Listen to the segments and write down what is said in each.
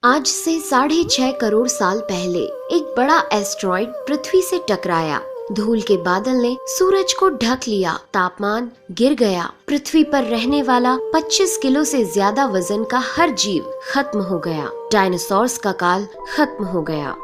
आज से 6.5 करोड़ साल पहले एक बड़ा एस्ट्रॉइड पृथ्वी से टकराया। धूल के बादल ने सूरज को ढक लिया, तापमान गिर गया, पृथ्वी पर रहने वाला 25 किलो से ज्यादा वजन का हर जीव खत्म हो गया। डायनासोर्स का काल खत्म हो गया।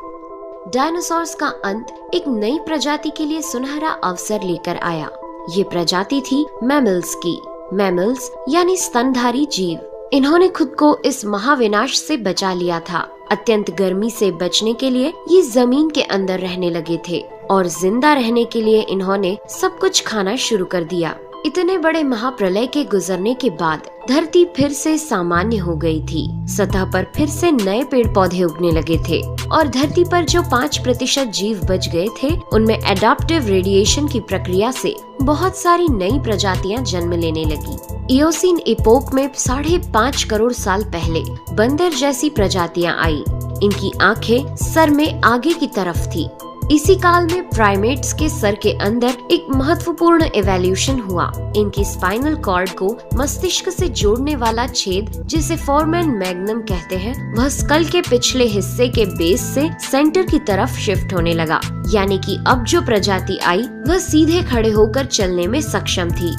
डायनासोर्स का अंत एक नई प्रजाति के लिए सुनहरा अवसर लेकर आया। ये प्रजाति थी मैमल्स की। मैमल्स यानी स्तनधारी जीव। इन्होंने खुद को इस महाविनाश से बचा लिया था। अत्यंत गर्मी से बचने के लिए ये जमीन के अंदर रहने लगे थे और जिंदा रहने के लिए इन्होंने सब कुछ खाना शुरू कर दिया। इतने बड़े महाप्रलय के गुजरने के बाद धरती फिर से सामान्य हो गई थी। सतह पर फिर से नए पेड़ पौधे उगने लगे थे और धरती पर जो 5% जीव बच गए थे उनमें एडाप्टिव रेडिएशन की प्रक्रिया से बहुत सारी नई प्रजातियां जन्म लेने लगी। इयोसीन इपोक में 5.5 करोड़ साल पहले बंदर जैसी प्रजातियां आई। इनकी आंखें सर में आगे की तरफ थी। इसी काल में प्राइमेट्स के सर के अंदर एक महत्वपूर्ण एवोल्यूशन हुआ। इनकी स्पाइनल कॉर्ड को मस्तिष्क से जोड़ने वाला छेद, जिसे फोरमेन मैग्नम कहते हैं, वह स्कल के पिछले हिस्से के बेस से सेंटर की तरफ शिफ्ट होने लगा। यानी कि अब जो प्रजाति आई वह सीधे खड़े होकर चलने में सक्षम थी।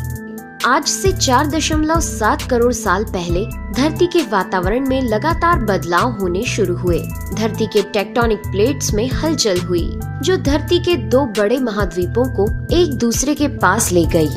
आज से 4.7 करोड़ साल पहले धरती के वातावरण में लगातार बदलाव होने शुरू हुए। धरती के टेक्टोनिक प्लेट्स में हलचल हुई, जो धरती के 2 बड़े महाद्वीपों को एक दूसरे के पास ले गई।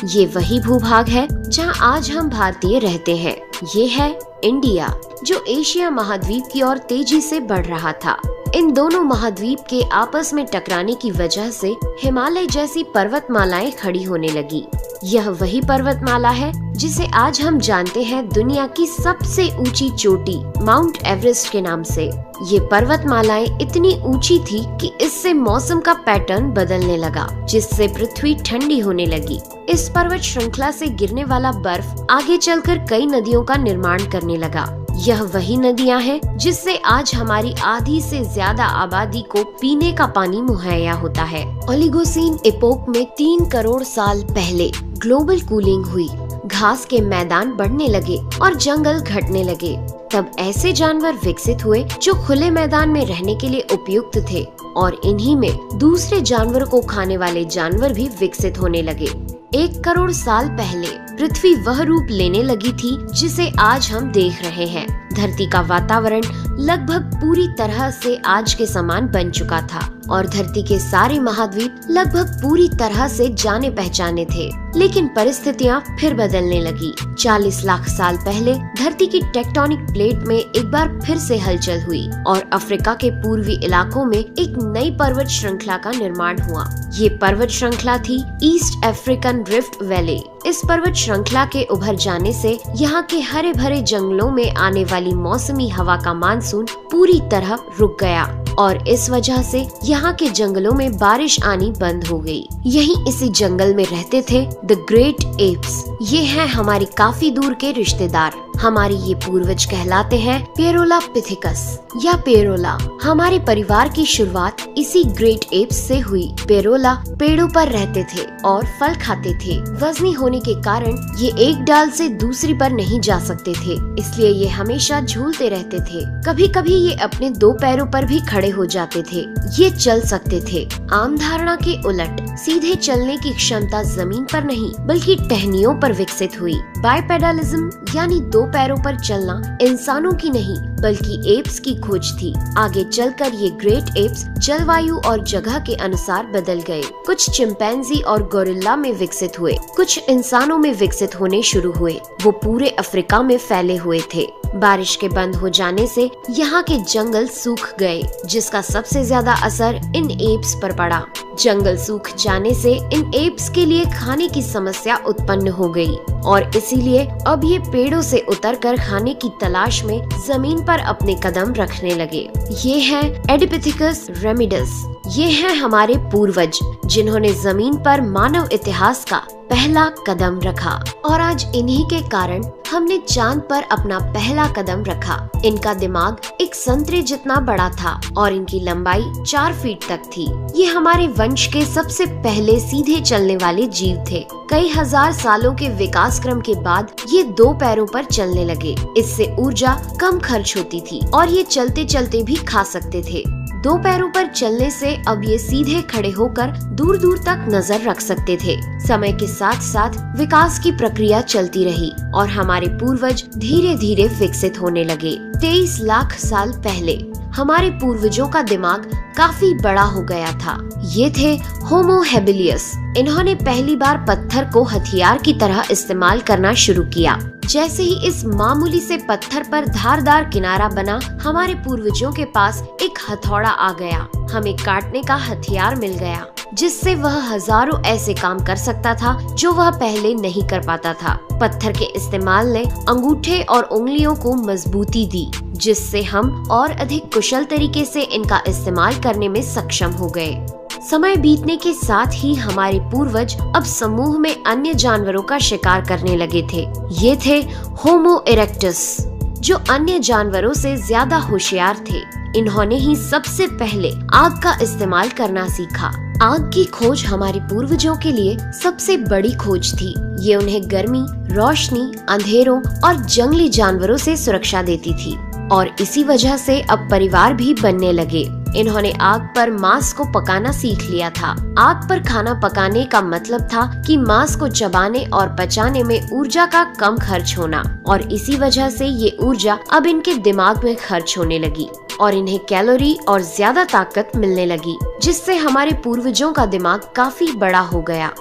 ये वही भूभाग है जहां आज हम भारतीय रहते हैं। ये है इंडिया, जो एशिया महाद्वीप की ओर तेजी से बढ़ रहा था। इन दोनों महाद्वीप के आपस में टकराने की वजह से हिमालय जैसी पर्वतमालाएं खड़ी होने लगी। यह वही पर्वतमाला है जिसे आज हम जानते हैं दुनिया की सबसे ऊंची चोटी माउंट एवरेस्ट के नाम से। ये पर्वतमालाएं इतनी ऊंची थी कि इससे मौसम का पैटर्न बदलने लगा, जिससे पृथ्वी ठंडी होने लगी। इस पर्वत श्रृंखला से गिरने वाला बर्फ आगे चलकर कई नदियों का निर्माण करने लगा। यह वही नदियां हैं जिससे आज हमारी आधी से ज्यादा आबादी को पीने का पानी मुहैया होता है। ओलिगोसीन इपोक में 3 करोड़ साल पहले ग्लोबल कूलिंग हुई। घास के मैदान बढ़ने लगे और जंगल घटने लगे। तब ऐसे जानवर विकसित हुए जो खुले मैदान में रहने के लिए उपयुक्त थे और इन्हीं में दूसरे जानवरों को खाने वाले जानवर भी विकसित होने लगे। 1 करोड़ साल पहले पृथ्वी वह रूप लेने लगी थी जिसे आज हम देख रहे हैं। धरती का वातावरण लगभग पूरी तरह से आज के समान बन चुका था और धरती के सारे महाद्वीप लगभग पूरी तरह से जाने पहचाने थे। लेकिन परिस्थितियां फिर बदलने लगी। 40 लाख साल पहले धरती की टेक्टोनिक प्लेट में एक बार फिर से हलचल हुई और अफ्रीका के पूर्वी इलाकों में एक नई पर्वत श्रृंखला का निर्माण हुआ। ये पर्वत श्रृंखला थी ईस्ट अफ्रीकन रिफ्ट वैली। इस पर्वत श्रृंखला के उभर जाने से यहाँ के हरे भरे जंगलों में आने वाली मौसमी हवा का मानसून पूरी तरह रुक गया और इस वजह से यहाँ के जंगलों में बारिश आनी बंद हो गई। यहीं इसी जंगल में रहते थे द ग्रेट एप्स। ये हैं हमारी काफी दूर के रिश्तेदार। हमारे ये पूर्वज कहलाते हैं पेरोलापिथिकस या पेरोला। हमारे परिवार की शुरुआत इसी ग्रेट एप्स से हुई। पेरोला पेड़ों पर रहते थे और फल खाते थे। वजनी होने के कारण ये एक डाल से दूसरी पर नहीं जा सकते थे, इसलिए ये हमेशा झूलते रहते थे। कभी कभी ये अपने 2 पैरों पर भी खड़े हो जाते थे। ये चल सकते थे। आम धारणा के उलट सीधे चलने की क्षमता जमीन पर नहीं बल्कि टहनियों पर विकसित हुई। बाइपेडलिज्म यानी 2 पैरों पर चलना इंसानों की नहीं बल्कि एप्स की खोज थी। आगे चलकर ये ग्रेट एप्स जलवायु और जगह के अनुसार बदल गए। कुछ चिंपैंजी और गोरिल्ला में विकसित हुए, कुछ इंसानों में विकसित होने शुरू हुए। वो पूरे अफ्रीका में फैले हुए थे। बारिश के बंद हो जाने से यहाँ के जंगल सूख गए, जिसका सबसे ज्यादा असर इन एप्स पर पड़ा। जंगल सूख जाने से इन एप्स के लिए खाने की समस्या उत्पन्न हो गई और इसीलिए अब ये पेड़ों से उतरकर खाने की तलाश में जमीन पर अपने कदम रखने लगे। ये हैं एडिपिथिकस रेमिडस। ये हैं हमारे पूर्वज जिन्होंने जमीन पर मानव इतिहास का पहला कदम रखा और आज इन्हीं के कारण हमने चांद पर अपना पहला कदम रखा। इनका दिमाग एक संतरे जितना बड़ा था और इनकी लंबाई 4 फीट तक थी। ये हमारे वंश के सबसे पहले सीधे चलने वाले जीव थे। कई हजार सालों के विकास क्रम के बाद ये 2 पैरों पर चलने लगे। इससे ऊर्जा कम खर्च होती थी और ये चलते चलते भी खा सकते थे। 2 पैरों पर चलने से अब ये सीधे खड़े होकर दूर दूर तक नजर रख सकते थे। समय के साथ साथ विकास की प्रक्रिया चलती रही और हमारे पूर्वज धीरे धीरे विकसित होने लगे। 23 लाख साल पहले हमारे पूर्वजों का दिमाग काफी बड़ा हो गया था। ये थे होमो हेबिलियस। इन्होंने पहली बार पत्थर को हथियार की तरह इस्तेमाल करना शुरू किया। जैसे ही इस मामूली से पत्थर पर धारदार किनारा बना, हमारे पूर्वजों के पास एक हथौड़ा आ गया। हमें काटने का हथियार मिल गया, जिससे वह हजारों ऐसे काम कर सकता था जो वह पहले नहीं कर पाता था। पत्थर के इस्तेमाल ने अंगूठे और उंगलियों को मजबूती दी, जिससे हम और अधिक कुशल तरीके से इनका इस्तेमाल करने में सक्षम हो गए। समय बीतने के साथ ही हमारे पूर्वज अब समूह में अन्य जानवरों का शिकार करने लगे थे। ये थे होमो इरेक्टस, जो अन्य जानवरों से ज्यादा होशियार थे। इन्होंने ही सबसे पहले आग का इस्तेमाल करना सीखा। आग की खोज हमारे पूर्वजों के लिए सबसे बड़ी खोज थी। ये उन्हें गर्मी, रोशनी, अंधेरों और जंगली जानवरों से सुरक्षा देती थी और इसी वजह से अब परिवार भी बनने लगे। इन्होंने आग पर मांस को पकाना सीख लिया था। आग पर खाना पकाने का मतलब था कि मांस को चबाने और पचाने में ऊर्जा का कम खर्च होना और इसी वजह से ये ऊर्जा अब इनके दिमाग में खर्च होने लगी और इन्हें कैलोरी और ज्यादा ताकत मिलने लगी, जिससे हमारे पूर्वजों का दिमाग काफी बड़ा हो गया।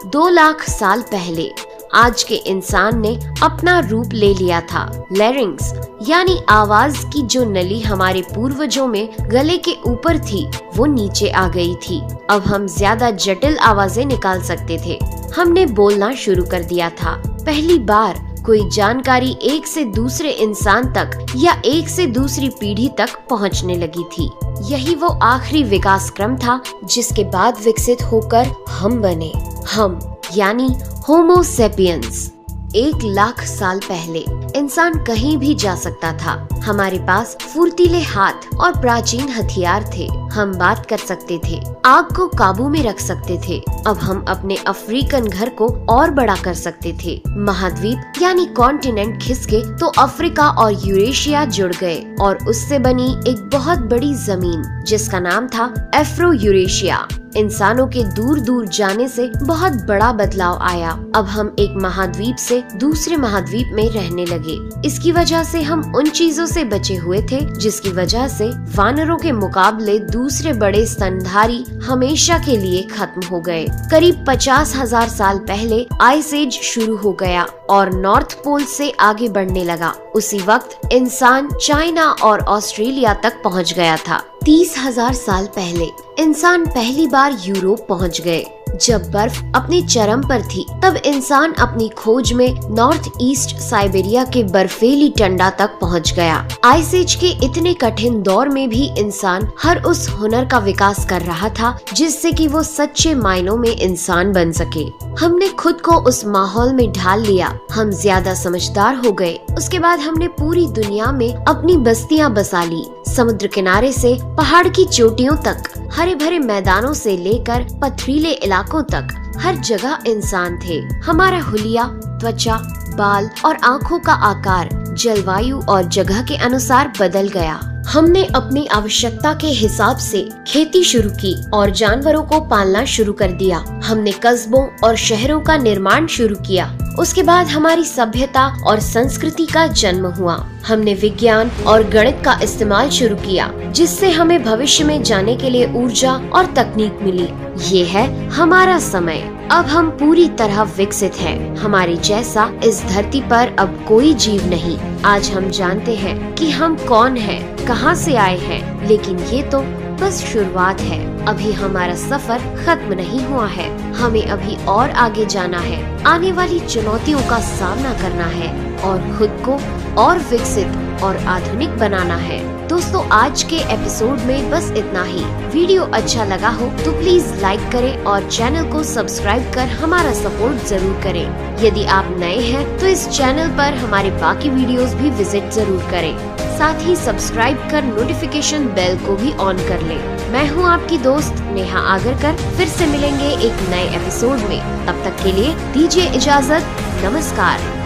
2 लाख साल पहले आज के इंसान ने अपना रूप ले लिया था। लैरिंग्स यानी आवाज की जो नली हमारे पूर्वजों में गले के ऊपर थी, वो नीचे आ गई थी। अब हम ज्यादा जटिल आवाजें निकाल सकते थे। हमने बोलना शुरू कर दिया था। पहली बार कोई जानकारी एक से दूसरे इंसान तक या एक से दूसरी पीढ़ी तक पहुंचने लगी थी। यही वो आखिरी विकास क्रम था जिसके बाद विकसित होकर हम बने। हम यानी होमो सेपियंस। 1 लाख साल पहले इंसान कहीं भी जा सकता था। हमारे पास फुर्तीले हाथ और प्राचीन हथियार थे। हम बात कर सकते थे, आग को काबू में रख सकते थे। अब हम अपने अफ्रीकन घर को और बड़ा कर सकते थे। महाद्वीप यानी कॉन्टिनेंट खिसके तो अफ्रीका और यूरेशिया जुड़ गए और उससे बनी एक बहुत बड़ी जमीन जिसका नाम था एफ्रो यूरेशिया। इंसानों के दूर दूर जाने से बहुत बड़ा बदलाव आया। अब हम एक महाद्वीप से दूसरे महाद्वीप में रहने लगे। इसकी वजह से हम उन चीजों से बचे हुए थे जिसकी वजह से वानरों के मुकाबले दूसरे बड़े स्तनधारी हमेशा के लिए खत्म हो गए। करीब 50,000 साल पहले आइस एज शुरू हो गया और नॉर्थ पोल से आगे बढ़ने लगा। उसी वक्त इंसान चाइना और ऑस्ट्रेलिया तक पहुंच गया था। 30,000 साल पहले इंसान पहली बार यूरोप पहुंच गए। जब बर्फ अपने चरम पर थी तब इंसान अपनी खोज में नॉर्थ ईस्ट साइबेरिया के बर्फीली टंडा तक पहुंच गया। आइस एज के इतने कठिन दौर में भी इंसान हर उस हुनर का विकास कर रहा था जिससे कि वो सच्चे मायनों में इंसान बन सके। हमने खुद को उस माहौल में ढाल लिया। हम ज्यादा समझदार हो गए। उसके बाद हमने पूरी दुनिया में अपनी बस्तियां बसा ली। समुद्र किनारे से पहाड़ की चोटियों तक, हरे भरे मैदानों से लेकर पथरीले इलाकों तक हर जगह इंसान थे। हमारा हुलिया, त्वचा, बाल और आँखों का आकार जलवायु और जगह के अनुसार बदल गया। हमने अपनी आवश्यकता के हिसाब से खेती शुरू की और जानवरों को पालना शुरू कर दिया। हमने कस्बों और शहरों का निर्माण शुरू किया। उसके बाद हमारी सभ्यता और संस्कृति का जन्म हुआ। हमने विज्ञान और गणित का इस्तेमाल शुरू किया जिससे हमें भविष्य में जाने के लिए ऊर्जा और तकनीक मिली। ये है हमारा समय। अब हम पूरी तरह विकसित हैं। हमारे जैसा इस धरती पर अब कोई जीव नहीं। आज हम जानते हैं कि हम कौन हैं, कहां से आए हैं, लेकिन ये तो बस शुरुआत है। अभी हमारा सफर खत्म नहीं हुआ है। हमें अभी और आगे जाना है। आने वाली चुनौतियों का सामना करना है। और खुद को और विकसित और आधुनिक बनाना है। दोस्तों, आज के एपिसोड में बस इतना ही। वीडियो अच्छा लगा हो तो प्लीज लाइक करें और चैनल को सब्सक्राइब कर हमारा सपोर्ट जरूर करें। यदि आप नए हैं तो इस चैनल पर हमारे बाकी वीडियोस भी विजिट जरूर करें। साथ ही सब्सक्राइब कर नोटिफिकेशन बेल को भी ऑन कर लें। मैं हूं आपकी दोस्त नेहा आगरकर। फिर से मिलेंगे एक नए एपिसोड में। तब तक के लिए दीजिए इजाजत। नमस्कार।